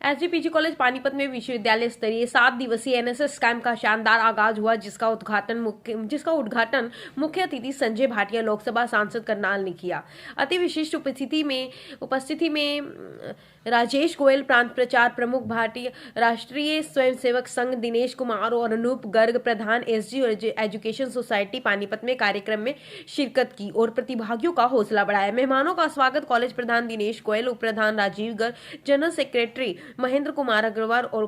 एसजीपीजी college Panipat में विश्वविद्यालय स्तरीय 7 दिवसीय एनएसएस कैंप का शानदार आगाज हुआ, जिसका उद्घाटन मुख्य अतिथि संजय भाटिया लोकसभा सांसद करनाल ने किया। अति विशिष्ट उपस्थिति में राजेश गोयल प्रांत प्रचार प्रमुख भारतीय राष्ट्रीय स्वयंसेवक संघ दिनेश कुमार और अनूप गर्ग प्रधान एसजी एजुकेशन सोसाइटी पानीपत में कार्यक्रम में शिरकत की और प्रतिभागियों का हौसला बढ़ाया। मेहमानों का स्वागत कॉलेज प्रधान दिनेश गोयल, उप प्रधान राजीव गर्ग, जनरल सेक्रेटरी महेंद्र कुमार अग्रवाल और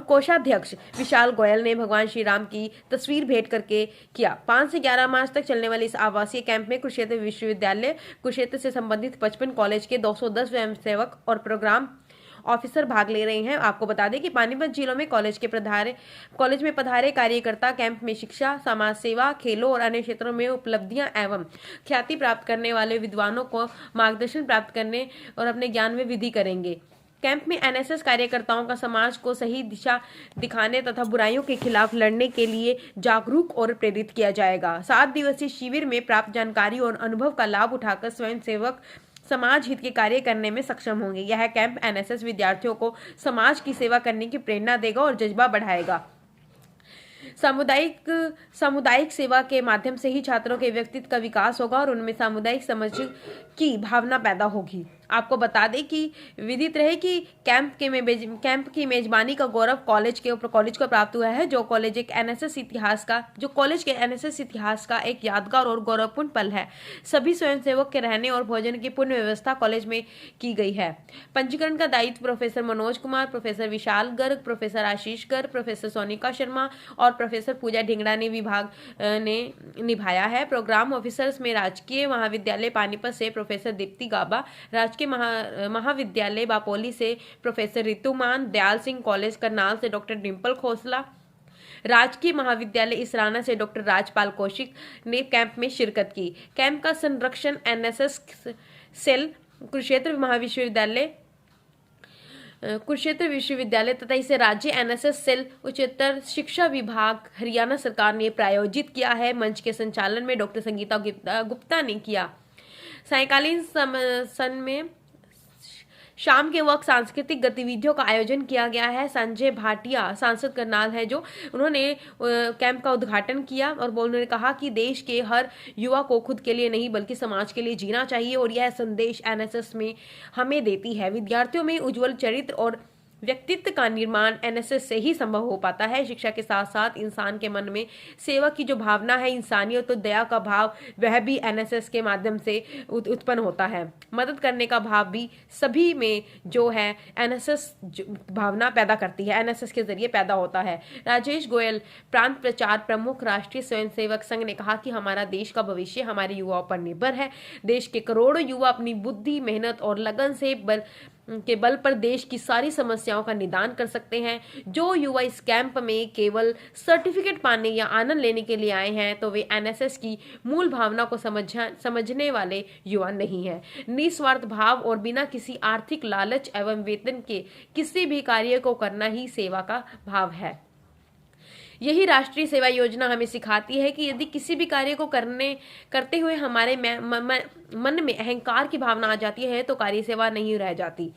कोषाध्यक्ष विशाल गोयल ने भगवान श्री राम की तस्वीर भेंट करके किया। 5 से 11 मार्च तक चलने वाले इस आवासीय कैंप में कुरुक्षेत्र विश्वविद्यालय, कुरुक्षेत्र से संबंधित 55 कॉलेज के 210 स्वयंसेवक और प्रोग्राम ऑफिसर भाग ले रहे हैं। आपको बता दें कि पानीपत जिलों में कॉलेज में पधारे कार्यकर्ता कैंप में शिक्षा, समाज सेवा, खेलों और अन्य क्षेत्रों में उपलब्धियां एवं ख्याति प्राप्त करने वाले विद्वानों को मार्गदर्शन प्राप्त करने और अपने ज्ञान में वृद्धि करेंगे। कैंप में एनएसएस कार्यकर्ताओं का समाज को सही दिशा दिखाने तथा बुराइयों के खिलाफ लड़ने के लिए जागरूक और प्रेरित किया जाएगा। 7 दिवसीय शिविर में प्राप्त जानकारी और अनुभव का लाभ उठाकर स्वयंसेवक समाज हित के कार्य करने में सक्षम होंगे। यह कैंप एनएसएस विद्यार्थियों को समाज की सेवा करने की प्रेरणा देगा और जज्बा बढ़ाएगा। सामुदायिक सेवा के माध्यम से ही छात्रों के व्यक्तित्व का विकास होगा और उनमें सामुदायिक समझ की भावना पैदा होगी। आपको बता दें कि विदित रहे कि कैंप की मेजबानी का गौरव कॉलेज को प्राप्त हुआ है, जो कॉलेज के एनएसएस इतिहास का एक यादगार और गौरवपूर्ण पल है। सभी स्वयंसेवक के रहने और भोजन की पूर्ण व्यवस्था कॉलेज में की गई है। पंजीकरण का दायित्व प्रोफेसर मनोज कुमार, प्रोफेसर विशाल गर्ग, प्रोफेसर आशीष गर्ग, प्रोफेसर सोनिका शर्मा और प्रोफेसर पूजा ढिंगड़ा ने निभाया है। प्रोग्राम ऑफिसर्स में राजकीय महाविद्यालय पानीपत से प्रोफेसर दीप्ति गाबा, राजकीय महाविद्यालय बापोली से प्रोफेसर ऋतुमान, दयाल सिंह कॉलेज करनाल से डॉक्टर डिम्पल खोसला, राजकीय महाविद्यालय इसराना से डॉक्टर राजपाल कौशिक ने कैंप में शिरकत की। कैंप का संरक्षण एनएसएस सेल कुरुक्षेत्र विश्वविद्यालय तथा इसे राज्य एनएसएस सेल उच्चतर शिक्षा विभाग हरियाणा सरकार ने प्रायोजित किया है। मंच के संचालन में डॉक्टर संगीता गुप्ता ने किया। सायंकालीन में शाम के वक्त सांस्कृतिक गतिविधियों का आयोजन किया गया है। संजय भाटिया सांसद करनाल है, जो उन्होंने कैंप का उद्घाटन किया और उन्होंने कहा कि देश के हर युवा को खुद के लिए नहीं बल्कि समाज के लिए जीना चाहिए और यह संदेश एनएसएस में हमें देती है। विद्यार्थियों में उज्जवल चरित्र और व्यक्तित्व का निर्माण एनएसएस से ही संभव हो पाता है। शिक्षा के साथ साथ इंसान के मन में सेवा की जो भावना है, इंसानियत और दया का भाव, वह भी एनएसएस के माध्यम से उत्पन्न होता है। मदद करने का भाव भी सभी में जो है एनएसएस भावना पैदा करती है, एनएसएस के जरिए पैदा होता है। राजेश गोयल प्रांत प्रचार प्रमुख राष्ट्रीय स्वयंसेवक संघ ने कहा कि हमारा देश का भविष्य हमारे युवाओं पर निर्भर है। देश के करोड़ों युवा अपनी बुद्धि, मेहनत और लगन के बल पर देश की सारी समस्याओं का निदान कर सकते हैं। जो युवा इस कैंप में केवल सर्टिफिकेट पाने या आनंद लेने के लिए आए हैं, तो वे एनएसएस की मूल भावना को समझने वाले युवा नहीं हैं। निस्वार्थ भाव और बिना किसी आर्थिक लालच एवं वेतन के किसी भी कार्य को करना ही सेवा का भाव है। यही राष्ट्रीय सेवा योजना हमें सिखाती है कि यदि किसी भी कार्य को करते हुए हमारे मन में अहंकार की भावना आ जाती है तो कार्य सेवा नहीं रह जाती।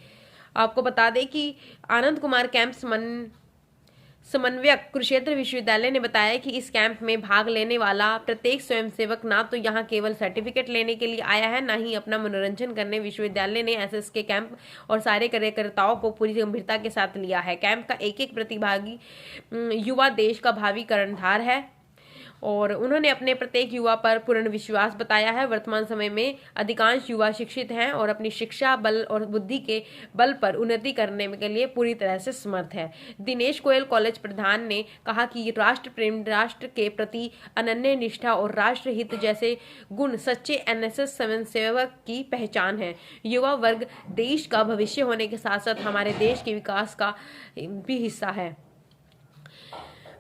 आपको बता दें कि आनंद कुमार कैंप समन्वयक कुरुक्षेत्र विश्वविद्यालय ने बताया कि इस कैंप में भाग लेने वाला प्रत्येक स्वयंसेवक ना तो यहाँ केवल सर्टिफिकेट लेने के लिए आया है, ना ही अपना मनोरंजन करने। विश्वविद्यालय ने एसएस के कैंप और सारे कार्यकर्ताओं को पूरी गंभीरता के साथ लिया है। कैंप का एक प्रतिभागी युवा देश का भावी कर्णधार है और उन्होंने अपने प्रत्येक युवा पर पूर्ण विश्वास बताया है। वर्तमान समय में अधिकांश युवा शिक्षित हैं और अपनी शिक्षा बल और बुद्धि के बल पर उन्नति करने के लिए पूरी तरह से समर्थ है। दिनेश गोयल कॉलेज प्रधान ने कहा कि राष्ट्र प्रेम, राष्ट्र के प्रति अनन्य निष्ठा और राष्ट्र हित जैसे गुण सच्चे एनएसएस स्वयंसेवक की पहचान है। युवा वर्ग देश का भविष्य होने के साथ साथ हमारे देश के विकास का भी हिस्सा है।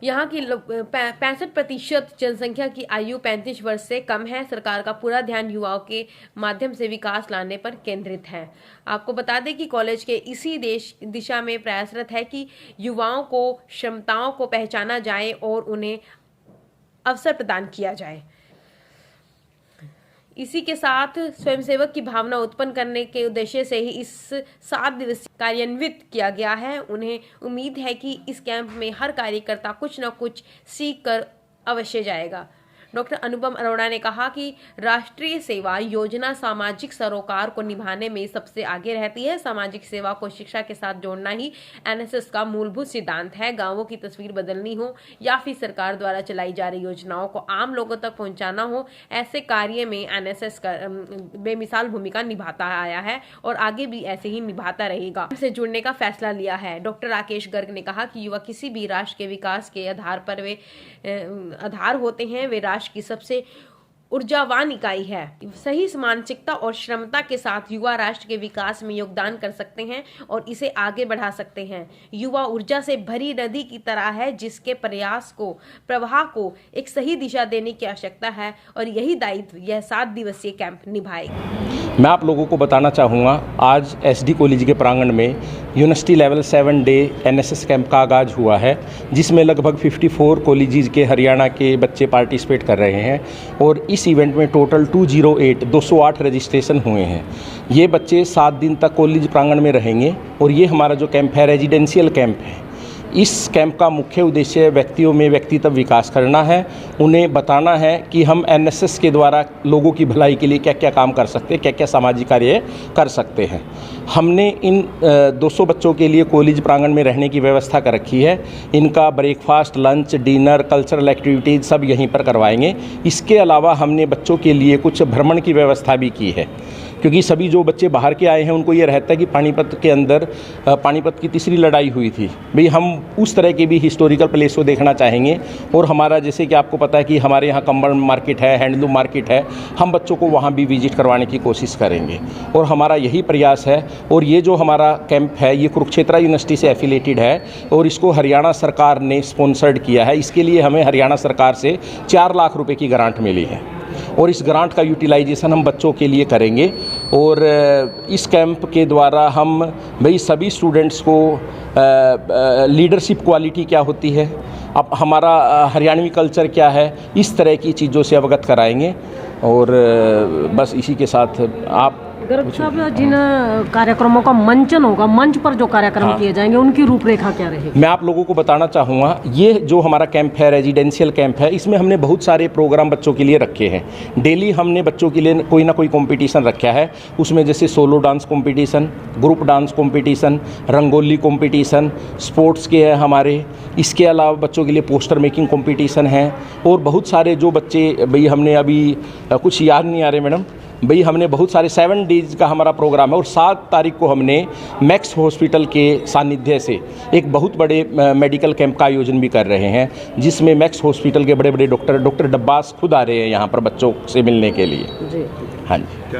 यहाँ की 65% जनसंख्या की आयु 35 वर्ष से कम है। सरकार का पूरा ध्यान युवाओं के माध्यम से विकास लाने पर केंद्रित है। आपको बता दें कि कॉलेज के इसी दिशा में प्रयासरत है कि युवाओं को क्षमताओं को पहचाना जाए और उन्हें अवसर प्रदान किया जाए। इसी के साथ स्वयंसेवक की भावना उत्पन्न करने के उद्देश्य से ही इस 7 दिवसीय कार्यान्वित किया गया है। उन्हें उम्मीद है कि इस कैंप में हर कार्यकर्ता कुछ न कुछ सीख कर अवश्य जाएगा। डॉक्टर अनुपम अरोड़ा ने कहा कि राष्ट्रीय सेवा योजना सामाजिक सरोकार को निभाने में सबसे आगे रहती है। सामाजिक सेवा को शिक्षा के साथ जोड़ना ही एनएसएस का मूलभूत सिद्धांत है। गांवों की तस्वीर बदलनी हो या फिर सरकार द्वारा चलाई जा रही योजनाओं को आम लोगों तक पहुंचाना हो, ऐसे कार्य में एनएसएस का बेमिसाल भूमिका निभाता आया है और आगे भी ऐसे ही निभाता रहेगा। से जुड़ने का फैसला लिया है। डॉक्टर राकेश गर्ग ने कहा कि युवा किसी भी राष्ट्र के विकास के आधार पर वे आधार होते हैं। वे राष्ट्र की सबसे ऊर्जावान इकाई है। सही मानसिकता और क्षमता के साथ युवा राष्ट्र के विकास में योगदान कर सकते हैं और इसे आगे बढ़ा सकते हैं। युवा ऊर्जा से भरी नदी की तरह है जिसके प्रवाह को एक सही दिशा देने की आवश्यकता है और यही दायित्व यह 7 दिवसीय कैंप निभाएगा। मैं आप लोगों को बताना चाहूँगा, आज एसडी कॉलेज के प्रांगण में university level 7 day NSS camp का आगाज़ हुआ है, जिसमें लगभग 54 कॉलेजेस के हरियाणा के बच्चे पार्टिसिपेट कर रहे हैं और इस इवेंट में टोटल 208 रजिस्ट्रेशन हुए हैं। ये बच्चे 7 दिन तक कॉलेज प्रांगण में रहेंगे और ये हमारा जो कैंप है रेजिडेंशियल कैंप है। इस कैंप का मुख्य उद्देश्य व्यक्तियों में व्यक्तित्व विकास करना है। उन्हें बताना है कि हम एनएसएस के द्वारा लोगों की भलाई के लिए क्या क्या काम कर सकते हैं, क्या क्या सामाजिक कार्य कर सकते हैं। हमने इन 200 बच्चों के लिए कॉलेज प्रांगण में रहने की व्यवस्था कर रखी है। इनका breakfast, lunch, dinner, cultural activities सब यहीं पर करवाएंगे। इसके अलावा हमने बच्चों के लिए कुछ भ्रमण की व्यवस्था भी की है, क्योंकि सभी जो बच्चे बाहर के आए हैं उनको ये रहता है कि पानीपत के अंदर पानीपत की तीसरी लड़ाई हुई थी, भाई हम उस तरह के भी हिस्टोरिकल प्लेस को देखना चाहेंगे। और हमारा जैसे कि आपको पता है कि हमारे यहाँ कंबल मार्केट है, हैंडलूम मार्केट है, हम बच्चों को वहाँ भी विजिट करवाने की कोशिश करेंगे और हमारा यही प्रयास है। और ये जो हमारा कैंप है ये कुरुक्षेत्र यूनिवर्सिटी से एफिलेटेड है और इसको हरियाणा सरकार ने स्पॉन्सर्ड किया है। इसके लिए हमें हरियाणा सरकार से 4 लाख रुपए की ग्रांट मिली है और इस ग्रांट का यूटिलाइजेशन हम बच्चों के लिए करेंगे। और इस कैंप के द्वारा हम भाई सभी स्टूडेंट्स को लीडरशिप क्वालिटी क्या होती है, अब हमारा हरियाणवी कल्चर क्या है, इस तरह की चीज़ों से अवगत कराएंगे। और बस इसी के साथ आप गर्ग साहब, जिन कार्यक्रमों का मंचन होगा, मंच पर जो कार्यक्रम किए जाएंगे उनकी रूपरेखा क्या रहेगी? मैं आप लोगों को बताना चाहूँगा, ये जो हमारा कैंप है रेजिडेंशियल कैंप है, इसमें हमने बहुत सारे प्रोग्राम बच्चों के लिए रखे हैं। डेली हमने बच्चों के लिए कोई ना कोई कंपटीशन रखा है। उसमें जैसे solo dance competition, group dance competition, rangoli competition, sports के हैं हमारे। इसके अलावा बच्चों के लिए पोस्टर मेकिंग कंपटीशन है और बहुत सारे जो बच्चे भाई हमने अभी कुछ याद नहीं आ रहे मैडम, भाई हमने बहुत सारे 7 डेज का हमारा प्रोग्राम है। और 7 तारीख को हमने मैक्स हॉस्पिटल के सानिध्य से एक बहुत बड़े मेडिकल कैंप का आयोजन भी कर रहे हैं, जिसमें मैक्स हॉस्पिटल के बड़े बड़े डॉक्टर डब्बास खुद आ रहे हैं यहाँ पर बच्चों से मिलने के लिए। जी हाँ जी।